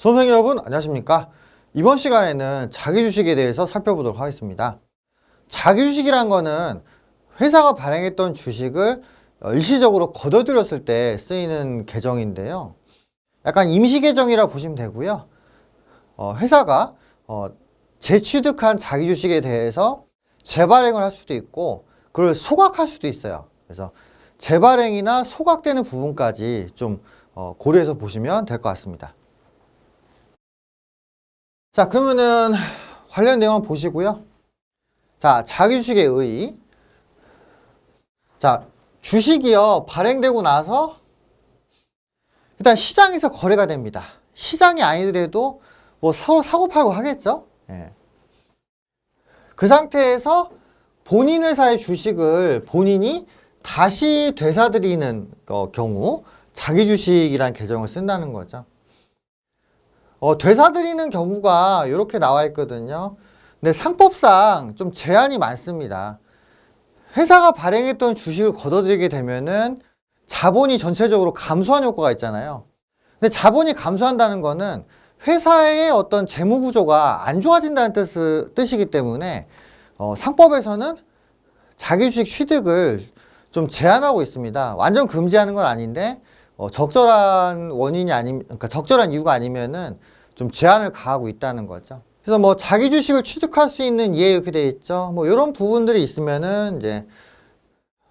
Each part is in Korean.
수험생 여러분 안녕하십니까? 이번 시간에는 자기주식에 대해서 살펴보도록 하겠습니다. 자기주식이란 거는 회사가 발행했던 주식을 일시적으로 거둬들였을 때 쓰이는 계정인데요. 약간 임시계정이라 보시면 되고요. 회사가 재취득한 자기주식에 대해서 재발행을 할 수도 있고 그걸 소각할 수도 있어요. 그래서 재발행이나 소각되는 부분까지 좀 고려해서 보시면 될 것 같습니다. 자, 그러면은 관련 내용 한번 보시고요. 자, 자기주식의 의의. 자, 주식이요 발행되고 나서 일단 시장에서 거래가 됩니다. 시장이 아니더라도 뭐 서로 사고팔고 하겠죠. 예. 그 상태에서 본인 회사의 주식을 본인이 다시 되사들이는 경우 자기주식이라는 계정을 쓴다는 거죠. 되사들이는 경우가 이렇게 나와 있거든요. 근데 상법상 좀 제한이 많습니다. 회사가 발행했던 주식을 거둬들이게 되면은 자본이 전체적으로 감소하는 효과가 있잖아요. 근데 자본이 감소한다는 거는 회사의 어떤 재무 구조가 안 좋아진다는 뜻이기 때문에 상법에서는 자기 주식 취득을 좀 제한하고 있습니다. 완전 금지하는 건 아닌데 적절한 원인이 그러니까 적절한 이유가 아니면은 좀 제한을 가하고 있다는 거죠. 그래서 뭐 자기 주식을 취득할 수 있는 이해 이렇게 되어 있죠. 뭐 이런 부분들이 있으면은 이제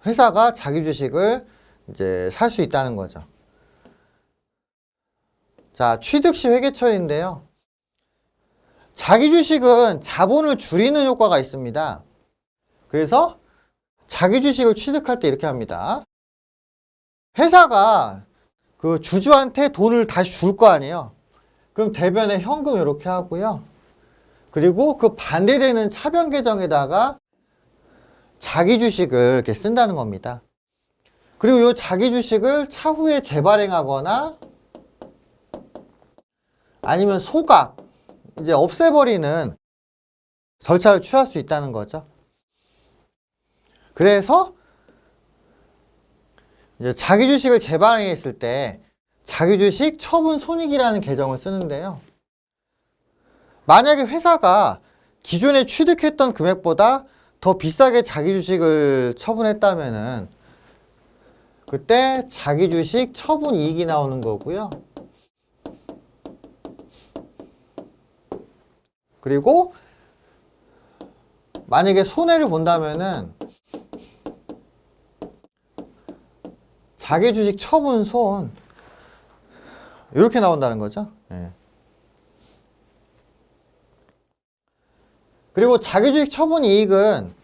회사가 자기 주식을 이제 살 수 있다는 거죠. 자, 취득 시 회계 처리인데요. 자기 주식은 자본을 줄이는 효과가 있습니다. 그래서 자기 주식을 취득할 때 이렇게 합니다. 회사가 그 주주한테 돈을 다시 줄 거 아니에요. 그럼 대변에 현금 이렇게 하고요. 그리고 그 반대되는 차변 계정에다가 자기 주식을 이렇게 쓴다는 겁니다. 그리고 이 자기 주식을 차후에 재발행하거나 아니면 소각, 이제 없애버리는 절차를 취할 수 있다는 거죠. 그래서 이제 자기 주식을 재발행했을 때 자기 주식 처분 손익이라는 계정을 쓰는데요. 만약에 회사가 기존에 취득했던 금액보다 더 비싸게 자기 주식을 처분했다면은 그때 자기 주식 처분 이익이 나오는 거고요. 그리고 만약에 손해를 본다면은 자기 주식 처분 손 이렇게 나온다는 거죠. 예. 그리고 자기 주식 처분 이익은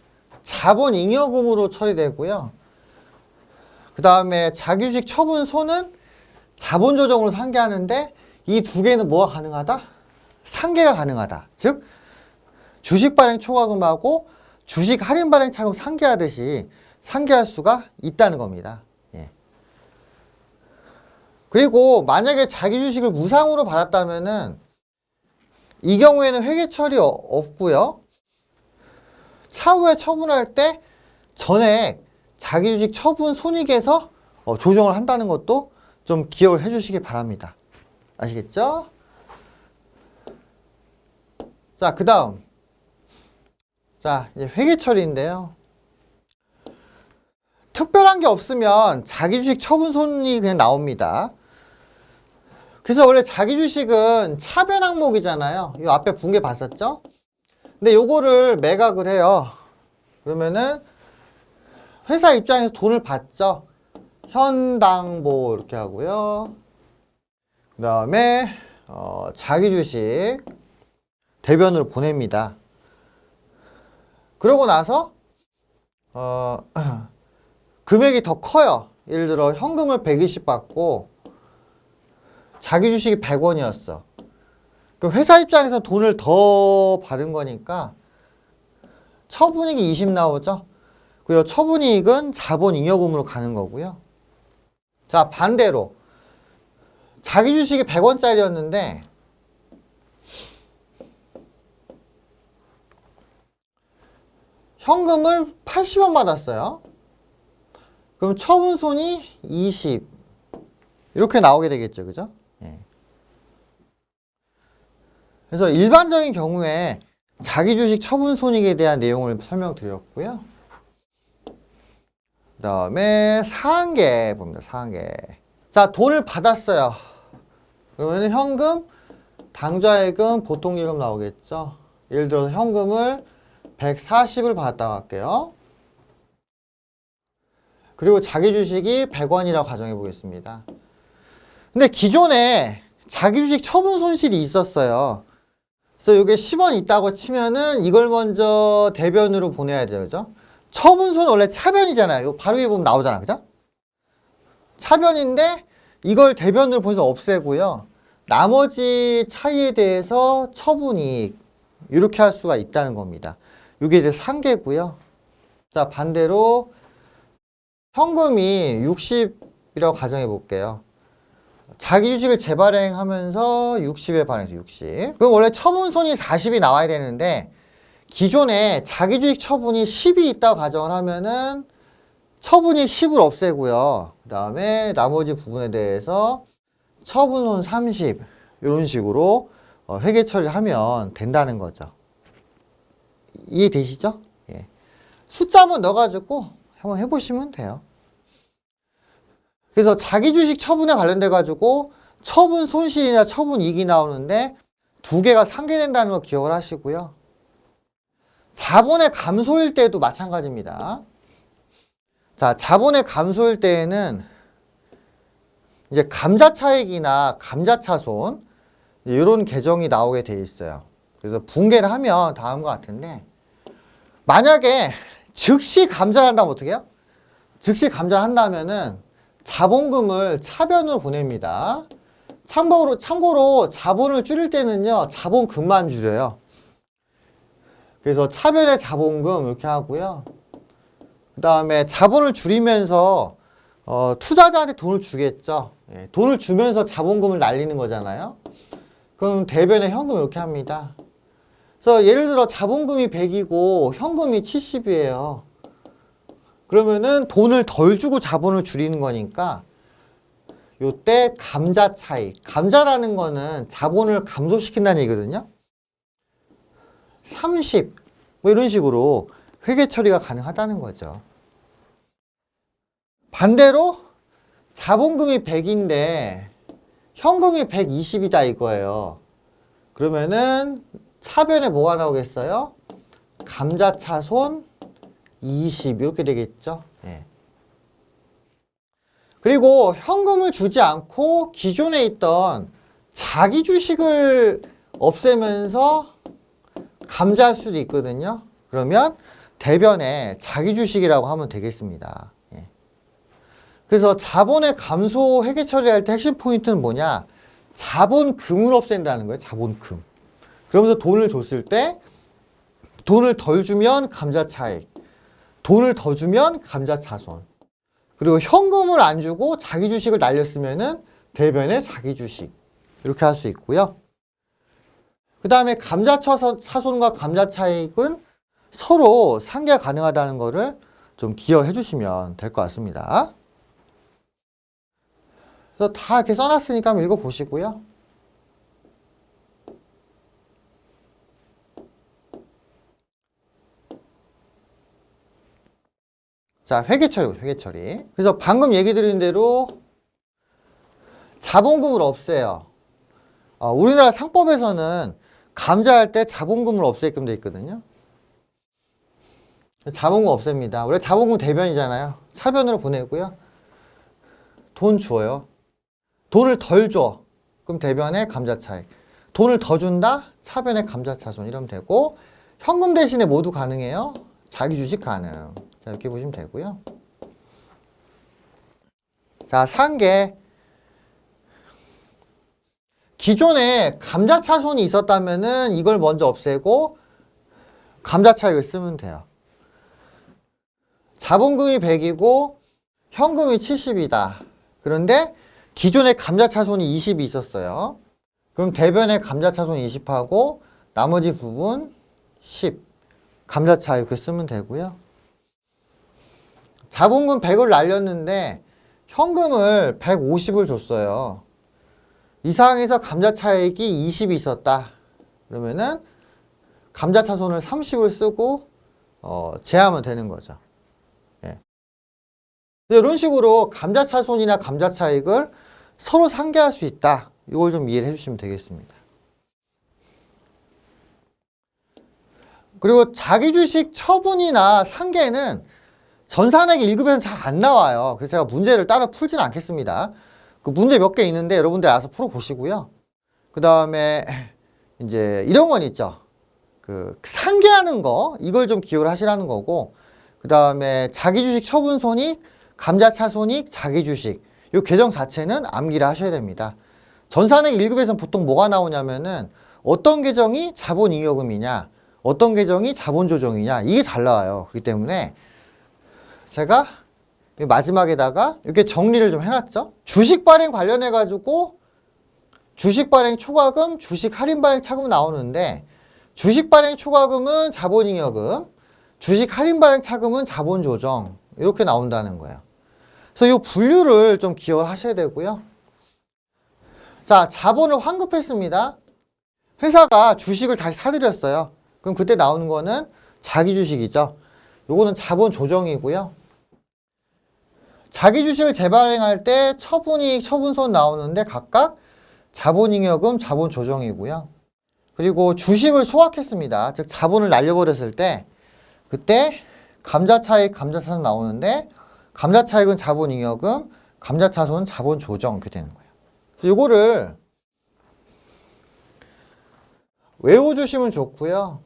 자본 잉여금으로 처리되고요. 그 다음에 자기 주식 처분 손은 자본 조정으로 상계하는데 이 두 개는 뭐가 가능하다? 상계가 가능하다. 즉 주식 발행 초과금하고 주식 할인 발행 차금 상계하듯이 상계할 수가 있다는 겁니다. 예. 그리고 만약에 자기 주식을 무상으로 받았다면은 이 경우에는 회계 처리 없고요. 차후에 처분할 때 전액 자기 주식 처분 손익에서 조정을 한다는 것도 좀 기억을 해주시기 바랍니다. 아시겠죠? 자, 그 다음. 자, 이제 회계 처리인데요. 특별한 게 없으면 자기 주식 처분 손익이 그냥 나옵니다. 그래서 원래 자기 주식은 차변 항목이잖아요. 이 앞에 분계 봤었죠? 근데 요거를 매각을 해요. 그러면은 회사 입장에서 돈을 받죠. 현당보 이렇게 하고요. 그 다음에 자기 주식 대변으로 보냅니다. 그러고 나서 금액이 더 커요. 예를 들어 현금을 120 받고 자기 주식이 100원이었어. 그 회사 입장에서 돈을 더 받은 거니까 처분이익이 20 나오죠. 그리고 처분이익은 자본 잉여금으로 가는 거고요. 자, 반대로 자기 주식이 100원짜리였는데 현금을 80원 받았어요. 그럼 처분손이 20 이렇게 나오게 되겠죠. 그죠? 예. 그래서 일반적인 경우에 자기 주식 처분 손익에 대한 내용을 설명드렸고요. 그 다음에 상한계 봅니다. 상한계. 자, 돈을 받았어요. 그러면 현금, 당좌예금, 보통예금 나오겠죠. 예를 들어서 현금을 140을 받았다고 할게요. 그리고 자기 주식이 100원이라고 가정해 보겠습니다. 근데 기존에 자기 주식 처분 손실이 있었어요. 그래서 이게 10원 있다고 치면은 이걸 먼저 대변으로 보내야 돼요. 그죠? 처분손 원래 차변이잖아요. 이거 바로 위에 보면 나오잖아. 그죠? 차변인데 이걸 대변으로 보내서 없애고요. 나머지 차이에 대해서 처분이익 이렇게 할 수가 있다는 겁니다. 이게 이제 상계고요. 자, 반대로 현금이 60이라고 가정해 볼게요. 자기 주식을 재발행하면서 60에 반해서 60. 그럼 원래 처분손이 40이 나와야 되는데 기존에 자기 주식 처분이 10이 있다고 가정을 하면은 처분이 10을 없애고요. 그 다음에 나머지 부분에 대해서 처분손 30 이런 식으로 회계 처리를 하면 된다는 거죠. 이해되시죠? 예. 숫자 한번 넣어가지고 한번 해보시면 돼요. 그래서 자기 주식 처분에 관련돼 가지고 처분 손실이나 처분 이익이 나오는데 두 개가 상계된다는 걸 기억을 하시고요. 자본의 감소일 때도 마찬가지입니다. 자, 자본의 감소일 때에는 이제 감자차익이나 감자차손 이런 계정이 나오게 돼 있어요. 그래서 분개를 하면 다음과 같은데 만약에 즉시 감자를 한다면 어떻게 해요? 즉시 감자를 한다면은 자본금을 차변으로 보냅니다. 참고로 자본을 줄일 때는요, 자본금만 줄여요. 그래서 차변의 자본금 이렇게 하고요. 그 다음에 자본을 줄이면서 투자자한테 돈을 주겠죠. 예, 돈을 주면서 자본금을 날리는 거잖아요. 그럼 대변의 현금 이렇게 합니다. 그래서 예를 들어 자본금이 100이고 현금이 70이에요. 그러면은 돈을 덜 주고 자본을 줄이는 거니까 요때 감자 차익. 감자라는 거는 자본을 감소시킨다는 얘기거든요. 30. 뭐 이런 식으로 회계 처리가 가능하다는 거죠. 반대로 자본금이 100인데 현금이 120이다 이거예요. 그러면은 차변에 뭐가 나오겠어요? 감자차손 20 이렇게 되겠죠. 예. 그리고 현금을 주지 않고 기존에 있던 자기 주식을 없애면서 감자할 수도 있거든요. 그러면 대변에 자기 주식이라고 하면 되겠습니다. 예. 그래서 자본의 감소 회계 처리할 때 핵심 포인트는 뭐냐? 자본금을 없앤다는 거예요. 자본금. 그러면서 돈을 줬을 때 돈을 덜 주면 감자 차익, 돈을 더 주면 감자 차손. 그리고 현금을 안 주고 자기 주식을 날렸으면은 대변에 자기 주식. 이렇게 할 수 있고요. 그 다음에 감자 차손과 감자 차익은 서로 상계가 가능하다는 거를 좀 기억해 주시면 될 것 같습니다. 그래서 다 이렇게 써놨으니까 한번 읽어보시고요. 자, 회계 처리. 그래서 방금 얘기 드린 대로 자본금을 없애요. 우리나라 상법에서는 감자할 때 자본금을 없애게끔 돼 있거든요. 자본금 없앱니다. 원래 자본금 대변이잖아요. 차변으로 보내고요. 돈 줘요. 돈을 덜 줘. 그럼 대변에 감자차익. 돈을 더 준다? 차변에 감자차손. 이러면 되고 현금 대신에 모두 가능해요. 자기 주식 가능. 자, 이렇게 보시면 되고요. 자, 상계. 기존에 감자차손이 있었다면은 이걸 먼저 없애고 감자차익을 쓰면 돼요. 자본금이 100이고 현금이 70이다. 그런데 기존에 감자차손이 20이 있었어요. 그럼 대변에 감자차손 20하고 나머지 부분 10. 감자차익 이렇게 쓰면 되고요. 자본금 100을 날렸는데 현금을 150을 줬어요. 이 상황에서 감자차익이 20이 있었다. 그러면은 감자차손을 30을 쓰고 제하면 되는 거죠. 예. 이런 식으로 감자차손이나 감자차익을 서로 상계할 수 있다. 이걸 좀 이해를 해주시면 되겠습니다. 그리고 자기주식 처분이나 상계는 전산액 1급에서는 잘 안 나와요. 그래서 제가 문제를 따로 풀지는 않겠습니다. 그 문제 몇 개 있는데 여러분들 알아서 풀어보시고요. 그 다음에 이제 이런 건 있죠. 그 상계하는 거, 이걸 좀 기여를 하시라는 거고, 그 다음에 자기주식 처분 손익, 감자차 손익, 자기주식. 이 계정 자체는 암기를 하셔야 됩니다. 전산액 1급에서는 보통 뭐가 나오냐면은 어떤 계정이 자본잉여금이냐, 어떤 계정이 자본조정이냐, 이게 잘 나와요. 그렇기 때문에 제가 마지막에다가 이렇게 정리를 좀 해놨죠. 주식 발행 관련해가지고 주식 발행 초과금, 주식 할인 발행 차금 나오는데 주식 발행 초과금은 자본잉여금, 주식 할인 발행 차금은 자본조정 이렇게 나온다는 거예요. 그래서 이 분류를 좀 기억하셔야 되고요. 자, 자본을 환급했습니다. 회사가 주식을 다시 사들였어요. 그럼 그때 나오는 거는 자기 주식이죠. 요거는 자본 조정이고요. 자기 주식을 재발행할 때 처분이익, 처분손 나오는데 각각 자본잉여금, 자본 조정이고요. 그리고 주식을 소각했습니다. 즉 자본을 날려버렸을 때 그때 감자차익, 감자차손 나오는데 감자차익은 자본잉여금, 감자차손은 자본 조정 이렇게 되는 거예요. 요거를 외워주시면 좋고요.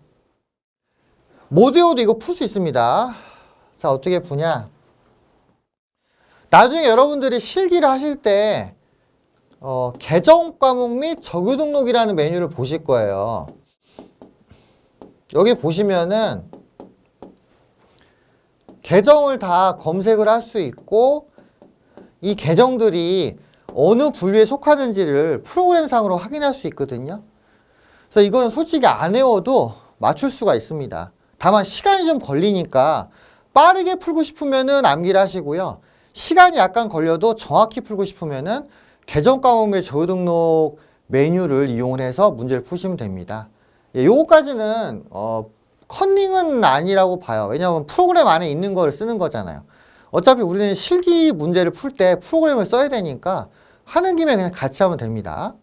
못 외워도 이거 풀 수 있습니다. 자, 어떻게 푸냐? 나중에 여러분들이 실기를 하실 때 계정 과목 및 정유 등록이라는 메뉴를 보실 거예요. 여기 보시면은 계정을 다 검색을 할 수 있고 이 계정들이 어느 분류에 속하는지를 프로그램상으로 확인할 수 있거든요. 그래서 이거는 솔직히 안 외워도 맞출 수가 있습니다. 다만 시간이 좀 걸리니까 빠르게 풀고 싶으면은 암기를 하시고요. 시간이 약간 걸려도 정확히 풀고 싶으면은 계정 과목 및 정유 등록 메뉴를 이용을 해서 문제를 푸시면 됩니다. 예, 요거까지는 컨닝은 아니라고 봐요. 왜냐하면 프로그램 안에 있는 걸 쓰는 거잖아요. 어차피 우리는 실기 문제를 풀 때 프로그램을 써야 되니까 하는 김에 그냥 같이 하면 됩니다.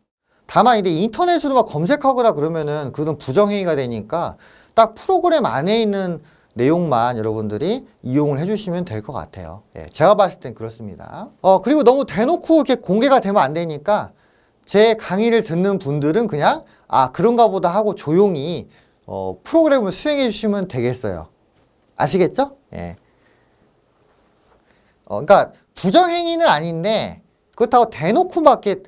다만 이제 인터넷으로 막 검색하거나 그러면은 그건 부정행위가 되니까 딱 프로그램 안에 있는 내용만 여러분들이 이용을 해주시면 될 것 같아요. 예, 제가 봤을 땐 그렇습니다. 그리고 너무 대놓고 이렇게 공개가 되면 안 되니까 제 강의를 듣는 분들은 그냥 그런가 보다 하고 조용히 프로그램을 수행해 주시면 되겠어요. 아시겠죠? 예. 그러니까 부정행위는 아닌데 그렇다고 대놓고 막 이렇게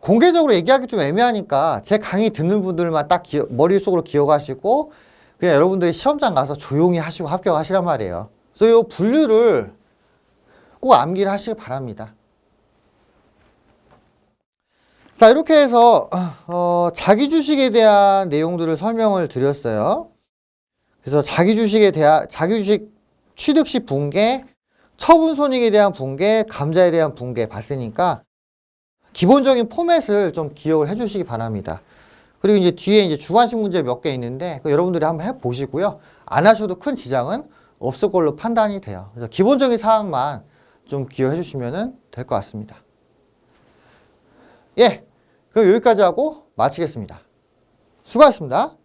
공개적으로 얘기하기 좀 애매하니까 제 강의 듣는 분들만 딱 머릿속으로 기억하시고 그냥 여러분들이 시험장 가서 조용히 하시고 합격하시란 말이에요. 그래서 이 분류를 꼭 암기를 하시기 바랍니다. 자, 이렇게 해서 자기 주식에 대한 내용들을 설명을 드렸어요. 그래서 자기 주식 취득 시 분계, 처분 손익에 대한 분계, 감자에 대한 분계 봤으니까 기본적인 포맷을 좀 기억을 해주시기 바랍니다. 그리고 이제 뒤에 이제 주관식 문제 몇 개 있는데 여러분들이 한번 해보시고요. 안 하셔도 큰 지장은 없을 걸로 판단이 돼요. 그래서 기본적인 사항만 좀 기억해 주시면 될 것 같습니다. 예, 그럼 여기까지 하고 마치겠습니다. 수고하셨습니다.